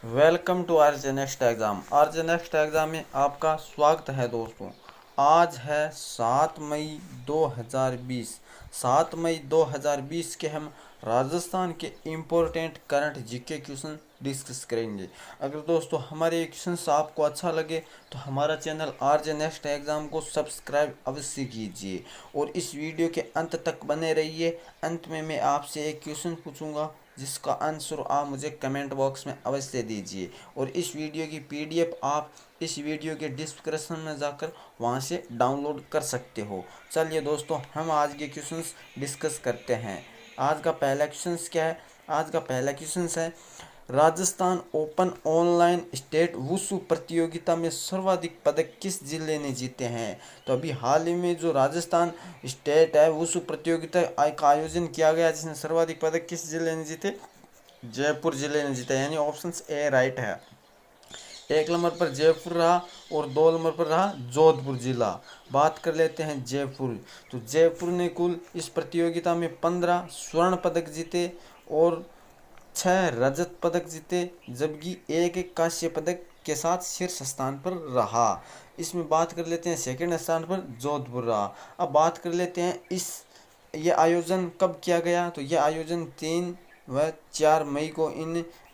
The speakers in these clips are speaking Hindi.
Welcome to RJ next exam. RJ next exam में आपका स्वागत है दोस्तों। आज है 7 मई 2020। 7 मई 2020 के हम राजस्थान के important current GK question discuss करेंगे। अगर दोस्तों हमारे क्वेश्चंस आपको अच्छा लगे तो हमारा चैनल आरजे नेक्स्ट एग्ज़ाम को सब्सक्राइब अवश्य कीजिए और इस वीडियो के अंत तक बने रहिए। अंत में मैं आपसे एक क्वेश्चन पूछूंगा जिसका आंसर आप मुझे कमेंट बॉक्स में अवश्य दीजिए और इस वीडियो की पीडीएफ आप इस वीडियो के डिस्क्रिप्शन में जाकर वहां से डाउनलोड कर सकते हो। चलिए दोस्तों हम आज के क्वेश्चंस डिस्कस करते हैं। आज का पहला क्वेश्चन क्या है? आज का पहला क्वेश्चन है, Rajasthan open online state wushu प्रतियोगिता में सर्वाधिक पदक किस जिले ने जीते हैं? तो अभी हाल ही में जो राजस्थान स्टेट है वुशु प्रतियोगिता का आयोजन किया गया जिसमें सर्वाधिक पदक किस जिले ने जीते? जयपुर जिले ने जीता, यानी ऑप्शन ए राइट है। एक नंबर पर जयपुर रहा और 2 नंबर पर रहा जोधपुर जिला। बात कर लेते हैं जयपुर। तो जयपुर ने कुल इस प्रतियोगिता में 15 स्वर्ण पदक जीते और 6 रजत पदक जीते, जबकि एक कांस्य पदक के साथ शीर्ष स्थान पर रहा। इसमें बात कर लेते हैं सेकंड स्थान पर जोधपुर रहा। अब बात कर लेते हैं ये आयोजन कब किया गया? तो यह आयोजन 3 व 4 मई को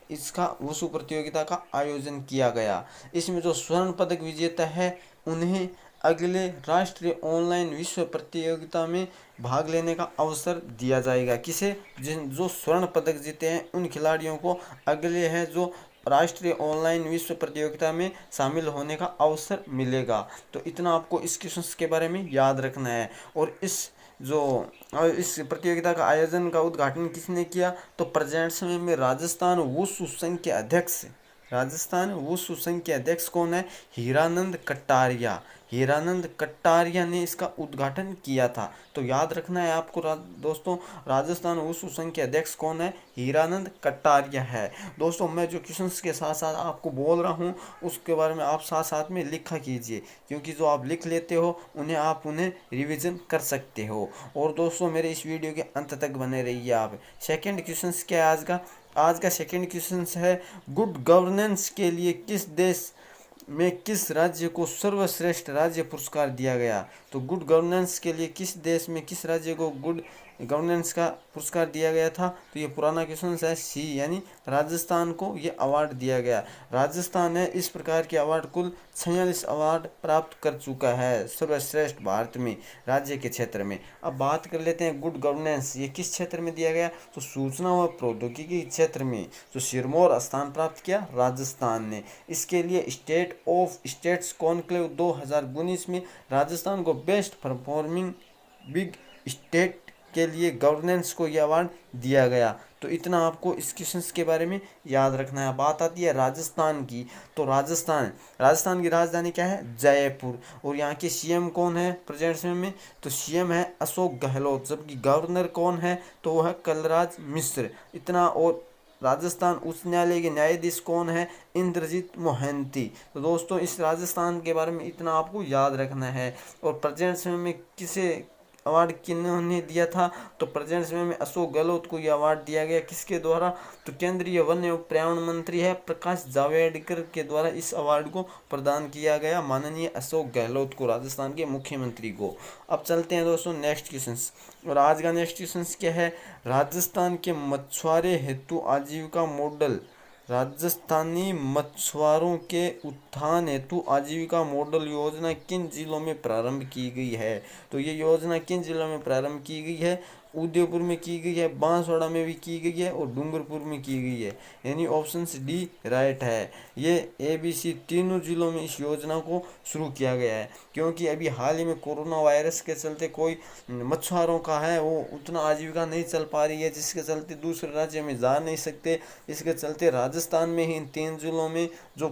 इसका वुशु प्रतियोगिता का आयोजन किया गया। इसमें जो स्वर्ण पदक विजेता है उन्हें अगले राष्ट्रीय ऑनलाइन विश्व प्रतियोगिता में भाग लेने का अवसर दिया जाएगा। किसे? जो स्वर्ण पदक जीते हैं उन खिलाड़ियों को अगले है जो राष्ट्रीय ऑनलाइन विश्व प्रतियोगिता में शामिल होने का अवसर मिलेगा। तो इतना आपको इस क्वेश्चन के बारे में याद रखना है। और इस प्रतियोगिता का आयोजन का उद्घाटन किसने किया? तो प्रेजेंट समय में राजस्थान वुशु संघ के अध्यक्ष कौन है? हीरानंद कटारिया। हीरानंद कटारिया ने इसका उद्घाटन किया था। तो याद रखना है आपको दोस्तों, राजस्थान वुशु संघ के अध्यक्ष कौन है? हीरानंद कटारिया है। दोस्तों मैं जो क्वेश्चंस के साथ साथ आपको बोल रहा हूँ उसके बारे में आप साथ साथ में लिखा कीजिए, क्योंकि जो आप लिख लेते हो उन्हें रिवीजन कर सकते हो। और दोस्तों मेरे इस वीडियो के अंत तक बने रहिए आप। सेकंड क्वेश्चन क्या है आज का सेकंड क्वेश्चन है, गुड गवर्नेंस के लिए किस देश में किस राज्य को सर्वश्रेष्ठ राज्य पुरस्कार दिया गया? तो गुड गवर्नेंस के लिए किस देश में किस राज्य को गुड गवर्नेंस का पुरस्कार दिया गया था? तो ये पुराना क्वेश्चन है सी, यानी राजस्थान को ये अवार्ड दिया गया। राजस्थान ने इस प्रकार के अवार्ड कुल 46 अवार्ड प्राप्त कर चुका है सर्वश्रेष्ठ भारत में राज्य के क्षेत्र में। अब बात कर लेते हैं गुड गवर्नेंस ये किस क्षेत्र में दिया गया? तो सूचना व प्रौद्योगिकी क्षेत्र में जो सिरमौर स्थान प्राप्त किया राजस्थान ने। इसके लिए स्टेट ऑफ स्टेट्स कॉन्क्लेव 2019 में राजस्थान को बेस्ट परफॉर्मिंग बिग स्टेट के लिए गवर्नेंस को यह अवार्ड दिया गया। तो इतना आपको इस क्वेश्चन के बारे में याद रखना है। बात आती है राजस्थान की। तो राजस्थान की राजधानी क्या है? जयपुर। और यहाँ के सीएम कौन है प्रेजेंट समय में? तो सीएम है अशोक गहलोत, जबकि गवर्नर कौन है? तो वो है कलराज मिश्र। इतना। और राजस्थान उच्च न्यायालय के न्यायाधीश कौन है? इंद्रजीत मोहंती। तो दोस्तों इस राजस्थान के बारे में इतना आपको याद रखना है। और प्रेजेंट समय में किसे अवार्ड किन्होंने दिया था? तो प्रेजेंट समय में अशोक गहलोत को यह अवार्ड दिया गया। किसके द्वारा? तो केंद्रीय वन एवं पर्यावरण मंत्री है प्रकाश जावड़ेकर के द्वारा इस अवार्ड को प्रदान किया गया माननीय अशोक गहलोत को, राजस्थान के मुख्यमंत्री को। अब चलते हैं दोस्तों नेक्स्ट क्वेश्चन। और आज का नेक्स्ट क्वेश्चन क्या है? राजस्थान के मछुआरे हेतु आजीविका मॉडल राजस्थानी मछुआरों के उत्थान हेतु आजीविका मॉडल योजना किन जिलों में प्रारंभ की गई है? तो ये योजना किन जिलों में प्रारंभ की गई है? उदयपुर में की गई है, बांसवाड़ा में भी की गई है और डूंगरपुर में की गई है, यानी ऑप्शन डी राइट है। ये ABC तीनों जिलों में इस योजना को शुरू किया गया है, क्योंकि अभी हाल ही में कोरोना वायरस के चलते कोई मछुआरों का है वो उतना आजीविका नहीं चल पा रही है, जिसके चलते दूसरे राज्य में जा नहीं सकते। इसके चलते राजस्थान में ही इन 3 जिलों में जो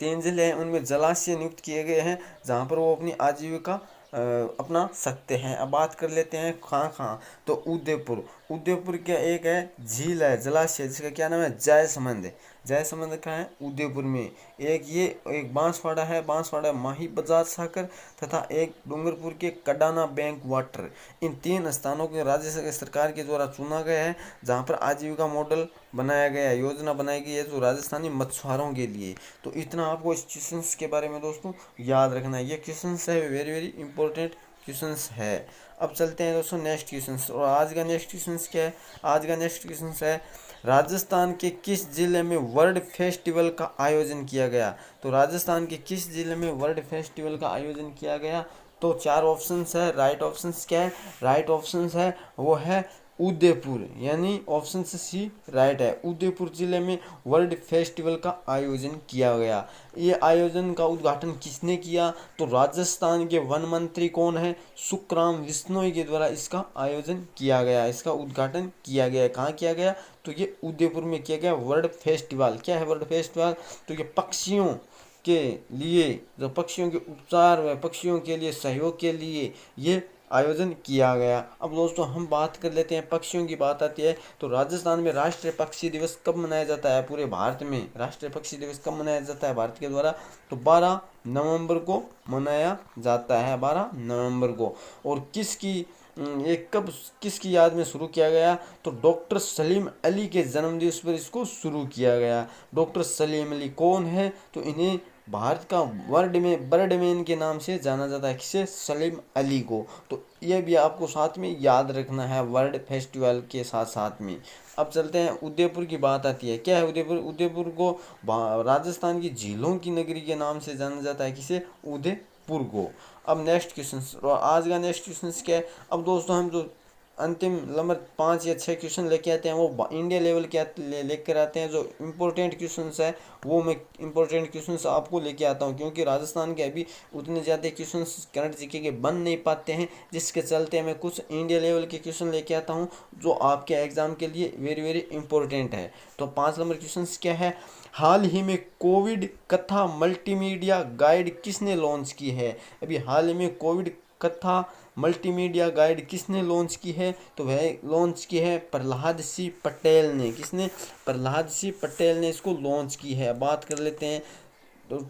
3 जिले हैं उनमें जलाशय नियुक्त किए गए हैं जहाँ पर वो अपनी आजीविका अपना सकते हैं। अब बात कर लेते हैं कहाँ। तो उदयपुर का एक है झील है जलाशय जिसका क्या नाम है? जयसमंद। जयसमंद कहाँ है, उदयपुर में। एक बांसवाड़ा है, बांसवाड़ा माही बजाज साकर, तथा एक डूंगरपुर के कडाना बैंक वाटर। इन 3 स्थानों को राज्य सरकार के द्वारा चुना गया है, जहाँ पर आजीविका मॉडल बनाया गया है, योजना बनाई गई है जो राजस्थानी मछुआरों के लिए। तो इतना आपको इस क्वेश्चंस के बारे में दोस्तों याद रखना है। ये क्वेश्चंस है वेरी वेरी इंपॉर्टेंट क्वेश्चंस है। अब चलते हैं दोस्तों नेक्स्ट क्वेश्चंस। और आज का नेक्स्ट क्वेश्चंस क्या है, आज का नेक्स्ट क्वेश्चंस है राजस्थान के किस जिले में वर्ल्ड फेस्टिवल का आयोजन किया गया। तो राजस्थान के किस जिले में वर्ल्ड फेस्टिवल का आयोजन किया गया। तो 4 ऑप्शंस है, राइट ऑप्शंस क्या है, राइट ऑप्शंस है वो है उदयपुर, यानी ऑप्शन सी राइट है। उदयपुर जिले में वर्ल्ड फेस्टिवल का आयोजन किया गया। ये आयोजन का उद्घाटन किसने किया। तो राजस्थान के वन मंत्री कौन है, सुखराम बिश्नोई के द्वारा इसका आयोजन किया गया, इसका उद्घाटन किया गया। कहाँ किया गया, तो ये उदयपुर में किया गया। वर्ल्ड फेस्टिवल क्या है, वर्ल्ड फेस्टिवल तो ये पक्षियों के लिए, जो पक्षियों के उपचार व पक्षियों के लिए सहयोग के लिए ये आयोजन किया गया। अब दोस्तों हम बात कर लेते हैं, पक्षियों की बात आती है तो राजस्थान में राष्ट्रीय पक्षी दिवस कब मनाया जाता है। पूरे भारत में राष्ट्रीय पक्षी दिवस कब मनाया जाता है भारत के द्वारा, तो 12 नवंबर को मनाया जाता है, 12 नवंबर को। और ये कब किसकी याद में शुरू किया गया, तो डॉक्टर सलीम अली के जन्मदिवस पर इसको शुरू किया गया। डॉक्टर सलीम अली कौन है, तो इन्हें भारत का बर्डमैन के नाम से जाना जाता है, किसे, सलीम अली को। तो ये भी आपको साथ में याद रखना है वर्ल्ड फेस्टिवल के साथ साथ में। अब चलते हैं, उदयपुर की बात आती है, क्या है उदयपुर, उदयपुर को राजस्थान की झीलों की नगरी के नाम से जाना जाता है, किसे, उदयपुर को। अब नेक्स्ट क्वेश्चन, और आज का नेक्स्ट क्वेश्चन क्या है। अब दोस्तों हम जो अंतिम नंबर 5 या 6 क्वेश्चन लेके आते हैं वो इंडिया लेवल के लेकर आते हैं। जो इम्पोर्टेंट क्वेश्चंस है वो मैं इम्पोर्टेंट क्वेश्चंस आपको लेके आता हूँ, क्योंकि राजस्थान के अभी उतने ज़्यादा क्वेश्चंस करंट जीके के बन नहीं पाते हैं, जिसके चलते मैं कुछ इंडिया लेवल के क्वेश्चन लेके आता हूँ जो आपके एग्जाम के लिए वेरी वेरी इंपॉर्टेंट है। तो 5 नंबर क्वेश्चन क्या है, हाल ही में कोविड कथा मल्टीमीडिया गाइड किसने लॉन्च की है। अभी हाल ही में कोविड कथा मल्टीमीडिया गाइड किसने लॉन्च की है, तो वह लॉन्च की है प्रहलाद सिंह पटेल ने। किसने, प्रहलाद सिंह पटेल ने इसको लॉन्च की है। बात कर लेते हैं तो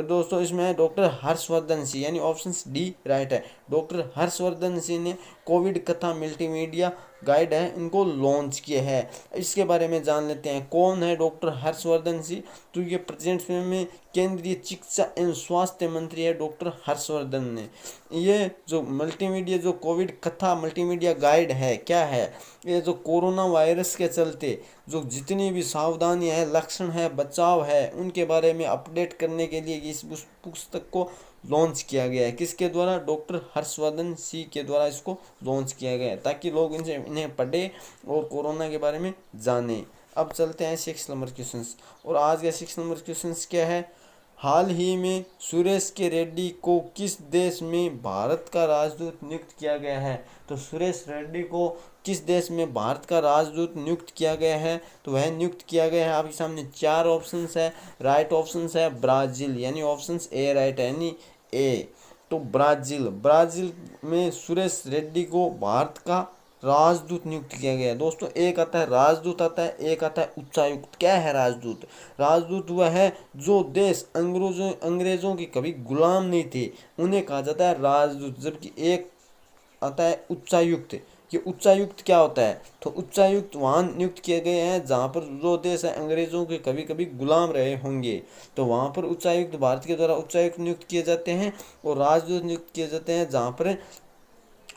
दोस्तों इसमें है डॉक्टर हर्षवर्धन सिंह, यानी ऑप्शन डी राइट है। डॉक्टर हर्षवर्धन सिंह ने कोविड कथा मल्टीमीडिया गाइड है इनको लॉन्च किए हैं। इसके बारे में जान लेते हैं, कौन है डॉक्टर हर्षवर्धन सिंह। तो ये प्रेजेंट समय में केंद्रीय चिकित्सा एवं स्वास्थ्य मंत्री है डॉक्टर हर्षवर्धन ने। ये जो मल्टीमीडिया जो कोविड कथा मल्टीमीडिया गाइड है क्या है, ये जो कोरोना वायरस के चलते जो जितनी भी सावधानियां है, लक्षण है, बचाव है, उनके बारे में अपडेट करने के लिए इस पुस्तक को लॉन्च किया गया है। किसके द्वारा, डॉक्टर हर्षवर्धन सिंह के द्वारा इसको लॉन्च किया गया है, ताकि लोग इन्हें पढ़े और कोरोना के बारे में जाने। अब चलते हैं 6 नंबर क्वेश्चन। और आज का 6 नंबर क्वेश्चन क्या है, हाल ही में सुरेश के रेड्डी को किस देश में भारत का राजदूत नियुक्त किया गया है। तो सुरेश रेड्डी को किस देश में भारत का राजदूत नियुक्त किया गया है, तो वह नियुक्त किया गया है आपके सामने 4 ऑप्शंस है। राइट ऑप्शंस है ब्राजील, यानी ऑप्शंस ए राइट है, यानी ए। तो ब्राजील में सुरेश रेड्डी को भारत का राजदूत नियुक्त किया गया है। दोस्तों एक आता है राजदूत, आता है एक आता है उच्चायुक्त। क्या है राजदूत, राजदूत वह है जो देश अंग्रेजों की कभी गुलाम नहीं थे, उन्हें कहा जाता है राजदूत। जबकि एक आता है उच्चायुक्त। ये उच्चायुक्त क्या होता है, तो उच्चायुक्त वहाँ नियुक्त किए गए हैं जहाँ पर जो देश है अंग्रेजों के कभी कभी गुलाम रहे होंगे, तो वहाँ पर उच्चायुक्त, भारत के द्वारा उच्चायुक्त नियुक्त किए जाते हैं। और राजदूत नियुक्त किए जाते हैं जहाँ पर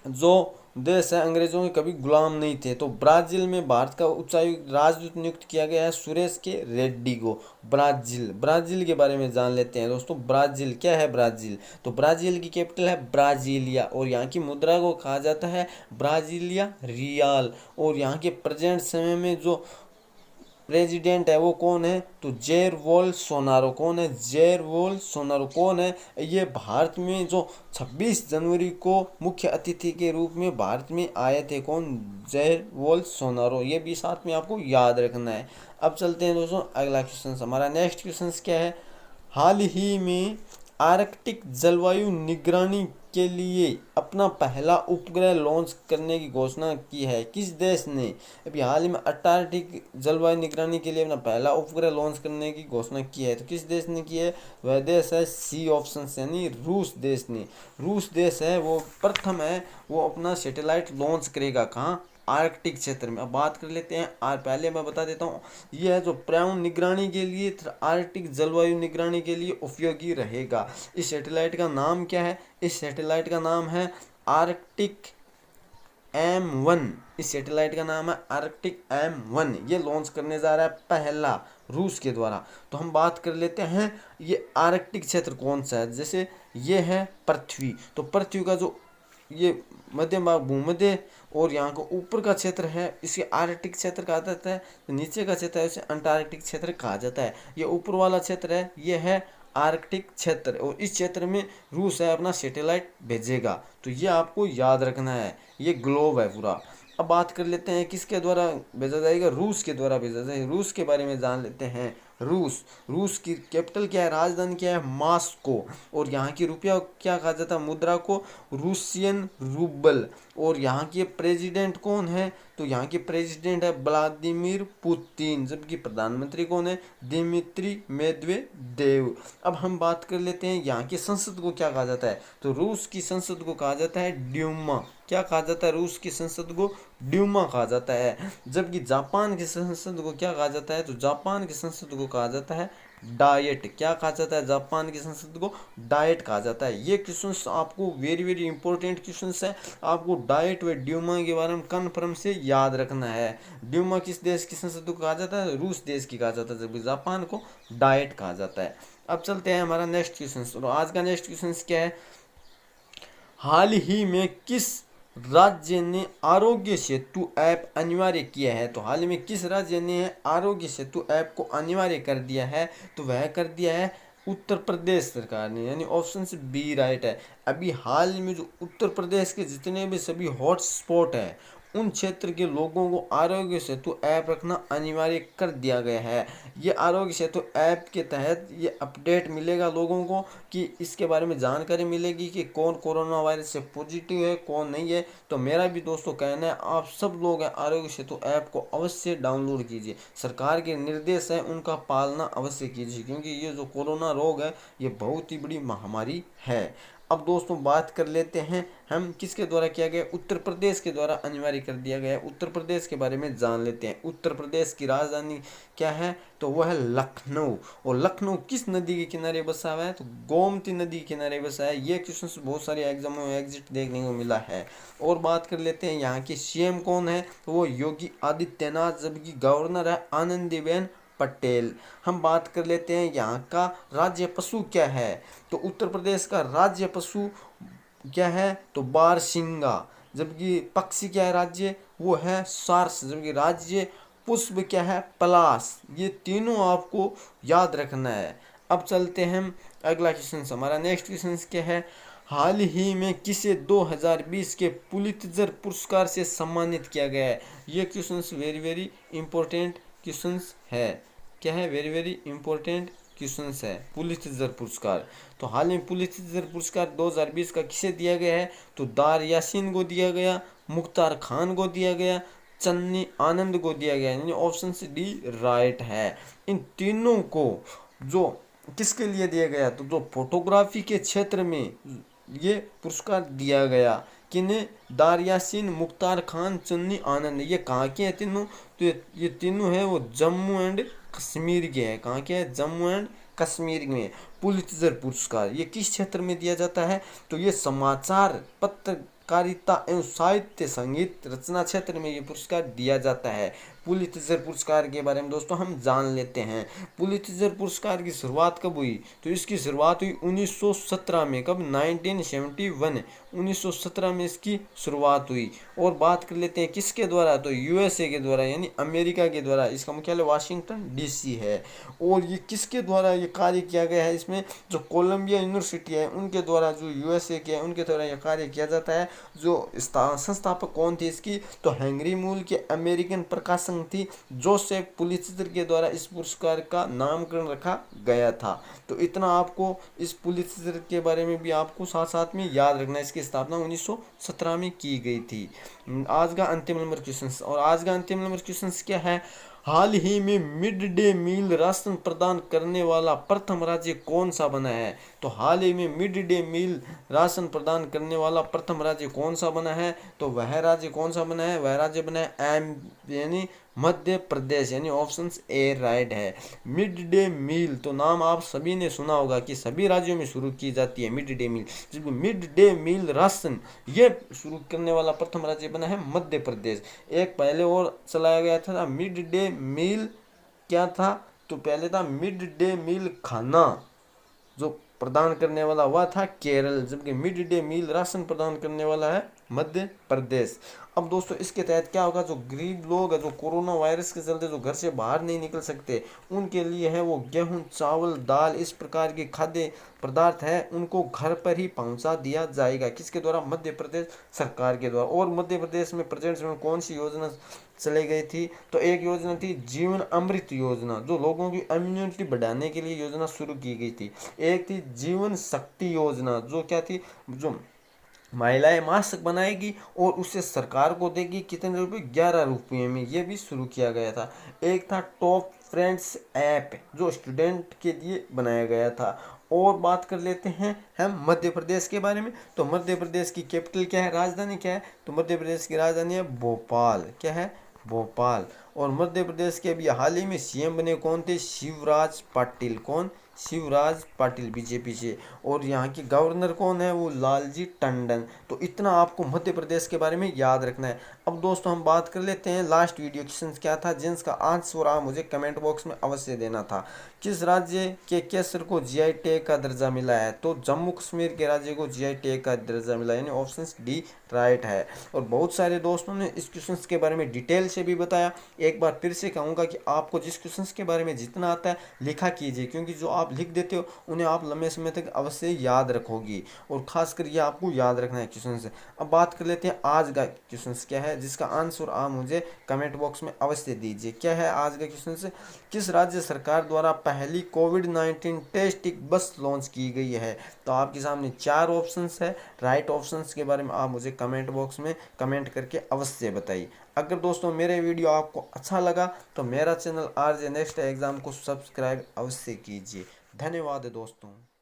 जो देश है अंग्रेजों के कभी गुलाम नहीं थे। तो ब्राजील में भारत का उच्चायुक्त राजदूत नियुक्त किया गया है सुरेश के रेड्डी को। ब्राजील के बारे में जान लेते हैं दोस्तों। ब्राजील क्या है, ब्राजील तो ब्राजील की कैपिटल है ब्राजीलिया, और यहाँ की मुद्रा को कहा जाता है ब्राजीलिया रियाल। और यहाँ के प्रेजेंट समय में जो प्रेसिडेंट है वो कौन है, तो जेर बोल्सोनारो। कौन है, जेर बोल्सोनारो कौन है, ये भारत में जो 26 जनवरी को मुख्य अतिथि के रूप में भारत में आए थे, कौन, जेर बोल्सोनारो। ये भी साथ में आपको याद रखना है। अब चलते हैं दोस्तों अगला क्वेश्चन, हमारा नेक्स्ट क्वेश्चन क्या है, हाल ही में आर्कटिक जलवायु निगरानी के लिए अपना पहला उपग्रह लॉन्च करने की घोषणा की है। किस देश ने अभी हाल ही में अंटार्कटिक जलवायु निगरानी के लिए अपना पहला उपग्रह लॉन्च करने की घोषणा की है? तो किस देश ने की है? वह देश है सी ऑप्शन यानी रूस देश ने। रूस देश है वो प्रथम है, वो अपना सैटेलाइट लॉन्च करेगा। कहाँ? आर्कटिक क्षेत्र में। अब बात कर लेते हैं, और पहले मैं बता देता हूँ, यह है जो पर्यावरण निगरानी के लिए, आर्कटिक जलवायु निगरानी के लिए उपयोगी रहेगा। इस सैटेलाइट का नाम क्या है? इस सैटेलाइट का नाम है आर्कटिक M1। इस सैटेलाइट का नाम है आर्कटिक M1। ये लॉन्च करने जा रहा है पहला रूस के द्वारा। तो हम बात कर लेते हैं ये आर्कटिक क्षेत्र कौन सा है। जैसे ये है पृथ्वी, तो पृथ्वी का जो ये मध्य भाग भूमध्य और यहाँ का ऊपर का क्षेत्र है इसे आर्कटिक क्षेत्र कहा जाता है। तो नीचे का क्षेत्र है उसे अंटार्कटिक क्षेत्र कहा जाता है। ये ऊपर वाला क्षेत्र है ये है आर्कटिक क्षेत्र, और इस क्षेत्र में रूस है अपना सैटेलाइट भेजेगा। तो ये आपको याद रखना है, ये ग्लोब है पूरा। अब बात कर लेते हैं किसके द्वारा भेजा जाएगा? रूस के द्वारा भेजा जाएगा। रूस के बारे में जान लेते हैं। रूस की कैपिटल क्या है, राजधानी क्या है? मॉस्को। और यहाँ की रुपया क्या कहा जाता है? मुद्रा को रूसियन रूबल। और यहाँ के प्रेसिडेंट कौन है? तो यहाँ के प्रेसिडेंट है व्लादिमीर पुतिन, जबकि प्रधानमंत्री कौन है? Dmitry Medvedev. अब हम बात कर लेते हैं यहाँ की संसद को क्या कहा जाता है? तो रूस की संसद को कहा जाता है ड्यूमा। क्या कहा जाता है? रूस की संसद को ड्यूमा कहा जाता है। जबकि जापान की संसद को क्या कहा जाता है? तो जापान की संसद को कहा जाता है डाइट। क्या कहा जाता है? जापान की संसद को डाइट कहा जाता है। ये क्वेश्चंस आपको वेरी वेरी इंपॉर्टेंट क्वेश्चंस है, आपको डाइट व ड्यूमा के बारे में कन्फर्म से याद रखना है। ड्यूमा किस देश की संसद को कहा जाता है? रूस देश की कहा जाता है, जबकि जापान को डाइट कहा जाता है। अब चलते हैं हमारा नेक्स्ट क्वेश्चन, और आज का नेक्स्ट क्वेश्चन क्या है? हाल ही में किस राज्य ने आरोग्य सेतु ऐप अनिवार्य किया है? तो हाल ही में किस राज्य ने आरोग्य सेतु ऐप को अनिवार्य कर दिया है? तो वह कर दिया है उत्तर प्रदेश सरकार ने, यानी ऑप्शन से बी राइट है। अभी हाल में जो उत्तर प्रदेश के जितने भी सभी हॉट स्पॉट है उन क्षेत्र के लोगों को आरोग्य सेतु ऐप रखना अनिवार्य कर दिया गया है। ये आरोग्य सेतु ऐप के तहत ये अपडेट मिलेगा लोगों को, कि इसके बारे में जानकारी मिलेगी कि कौन कोरोना वायरस से पॉजिटिव है कौन नहीं है। तो मेरा भी दोस्तों कहना है आप सब लोग हैं आरोग्य सेतु ऐप को अवश्य डाउनलोड कीजिए। सरकार के निर्देश है उनका पालना अवश्य कीजिए, क्योंकि ये जो कोरोना रोग है ये बहुत ही बड़ी महामारी है। अब दोस्तों बात कर लेते हैं हम किसके द्वारा किया गया? उत्तर प्रदेश के द्वारा अनिवार्य कर दिया गया है। उत्तर प्रदेश के बारे में जान लेते हैं। उत्तर प्रदेश की राजधानी क्या है? तो वह है लखनऊ। और लखनऊ किस नदी के किनारे बसा हुआ है? तो गोमती नदी के किनारे बसा है। ये क्वेश्चन बहुत सारे एग्जामों में एग्जिट देखने को मिला है। और बात कर लेते हैं यहाँ के सीएम कौन है? तो वो योगी आदित्यनाथ, जबकि गवर्नर है आनंदीबेन पटेल। हम बात कर लेते हैं यहाँ का राज्य पशु क्या है? तो उत्तर प्रदेश का राज्य पशु क्या है? तो बारहसिंगा। जबकि पक्षी क्या है राज्य? वो है सार्स। जबकि राज्य पुष्प क्या है? पलाश। ये तीनों आपको याद रखना है। अब चलते हैं हम अगला क्वेश्चन, हमारा नेक्स्ट क्वेश्चन क्या है? हाल ही में किसे 2020 के पुलित्जर पुरस्कार से सम्मानित किया गया है? ये questions very very important questions है। क्या है? वेरी वेरी इंपॉर्टेंट क्वेश्चंस है। पुलित्जर पुरस्कार, तो हाल में पुलित्जर पुरस्कार 2020 का किसे दिया गया है? तो दार यासीन को दिया गया, मुख्तार खान को दिया गया, चन्नी आनंद को दिया गया, यानी ऑप्शन सी डी राइट है। इन तीनों को जो किसके लिए दिया गया? तो जो फोटोग्राफी के क्षेत्र में ये पुरस्कार दिया गया। किन्हें? दार यासीन, मुख्तार खान, चन्नी आनंद। ये कहाँ के हैं तीनों? तो ये तीनों हैं वो जम्मू एंड कश्मीर के हैं। कहाँ के हैं? जम्मू एंड कश्मीर में। पुलित्जर पुरस्कार ये किस क्षेत्र में दिया जाता है? तो ये समाचार पत्रकारिता एवं साहित्य संगीत रचना क्षेत्र में ये पुरस्कार दिया जाता है। पुलित्जर पुरस्कार के बारे में दोस्तों हम जान लेते हैं। पुलित्जर पुरस्कार की शुरुआत कब हुई? तो इसकी शुरुआत हुई 1917 में। कब? 1971। 1917 में इसकी शुरुआत हुई। और बात कर लेते हैं किसके द्वारा? तो यूएसए के द्वारा, यानी अमेरिका के द्वारा। इसका मुख्यालय वाशिंगटन डीसी है। और ये किसके द्वारा ये कार्य किया गया है? इसमें जो कोलंबिया यूनिवर्सिटी है उनके द्वारा, जो यूएसए के है उनके द्वारा यह कार्य किया जाता है। जो संस्थापक कौन थी इसकी, तो हंगरी मूल के अमेरिकन प्रकाशक थी जोसेफ पुलित्जर के द्वारा इस पुरस्कार का नामकरण रखा गया था। तो इतना आपको इस पुलित्जर के बारे में भी आपको साथ साथ में याद रखना है। इसकी स्थापना 1917 में की गई थी। आज का अंतिम नंबर क्वेश्चन, और आज का अंतिम नंबर क्वेश्चन क्या है, हाल ही में मिड डे मील राशन प्रदान करने वाला प्रथम राज्य कौन सा बना है। तो हाल ही में मिड डे मील राशन प्रदान करने वाला प्रथम राज्य कौन सा बना है, तो वह राज्य कौन सा बना है, वह राज्य बना है एम यानी मध्य प्रदेश, यानी ऑप्शन ए राइट है। मिड डे मील तो नाम आप सभी ने सुना होगा कि सभी राज्यों में शुरू की जाती है मिड डे मील। जबकि मिड डे मील राशन ये शुरू करने वाला प्रथम राज्य बना है मध्य प्रदेश। एक पहले और चलाया गया था मिड डे मील, क्या था, तो पहले था मिड डे मील खाना जो प्रदान करने वाला हुआ था केरल, जबकि मिड डे मील राशन प्रदान करने वाला है मध्य प्रदेश। अब दोस्तों इसके तहत क्या होगा, जो गरीब लोग है जो कोरोना वायरस के चलते जो घर से बाहर नहीं निकल सकते उनके लिए है वो गेहूं चावल दाल इस प्रकार के खाद्य पदार्थ है उनको घर पर ही पहुंचा दिया जाएगा। किसके द्वारा, मध्य प्रदेश सरकार के द्वारा। और मध्य प्रदेश में प्रेजेंट में कौन सी योजना चलाई गई थी, तो एक योजना थी जीवन अमृत योजना जो लोगों की इम्यूनिटी बढ़ाने के लिए योजना शुरू की गई थी। एक थी जीवन शक्ति योजना जो क्या थी, जो महिलाएं मास्क बनाएगी और उसे सरकार को देगी कितने रुपए, 11 रुपये में, ये भी शुरू किया गया था। एक था टॉप फ्रेंड्स ऐप जो स्टूडेंट के लिए बनाया गया था। और बात कर लेते हैं हम मध्य प्रदेश के बारे में। तो मध्य प्रदेश की कैपिटल क्या है, राजधानी क्या है, तो मध्य प्रदेश की राजधानी है भोपाल, क्या है, भोपाल। और मध्य प्रदेश के अभी हाल ही में सीएम बने कौन थे, शिवराज पाटिल, कौन, शिवराज पाटिल बीजेपी से। और यहाँ के गवर्नर कौन है, वो लालजी टंडन। तो इतना आपको मध्य प्रदेश के बारे में याद रखना है। अब दोस्तों हम बात कर लेते हैं लास्ट वीडियो क्वेश्चन क्या था जिसका आंसर आप मुझे कमेंट बॉक्स में अवश्य देना था। किस राज्य के केसर को जीआई टैग का दर्जा मिला है, तो जम्मू कश्मीर के राज्य को जीआई टैग का दर्जा मिला, यानी ऑप्शन डी राइट है। और बहुत सारे दोस्तों ने इस क्वेश्चन के बारे में डिटेल से भी बताया। एक बार फिर से कहूँगा कि आपको जिस क्वेश्चन के बारे में जितना आता है लिखा कीजिए, क्योंकि जो आप लिख देते हो उन्हें आप लंबे समय तक अवश्य याद रखोगी, और खासकर ये आपको याद रखना है क्वेश्चन से। अब बात कर लेते हैं आज का क्वेश्चन क्या है जिसका आंसर आप मुझे कमेंट बॉक्स में अवश्य दीजिए। क्या है आज का क्वेश्चन से, किस राज्य सरकार द्वारा पहली कोविड-19 टेस्ट बस लॉन्च की गई है, तो आपके सामने 4 ऑप्शंस है। राइट ऑप्शंस के बारे में आप मुझे कमेंट बॉक्स में कमेंट करके अवश्य बताइए। अगर दोस्तों मेरे वीडियो आपको अच्छा लगा तो मेरा चैनल आरजे नेक्स्ट एग्जाम को सब्सक्राइब अवश्य कीजिए। धन्यवाद दोस्तों।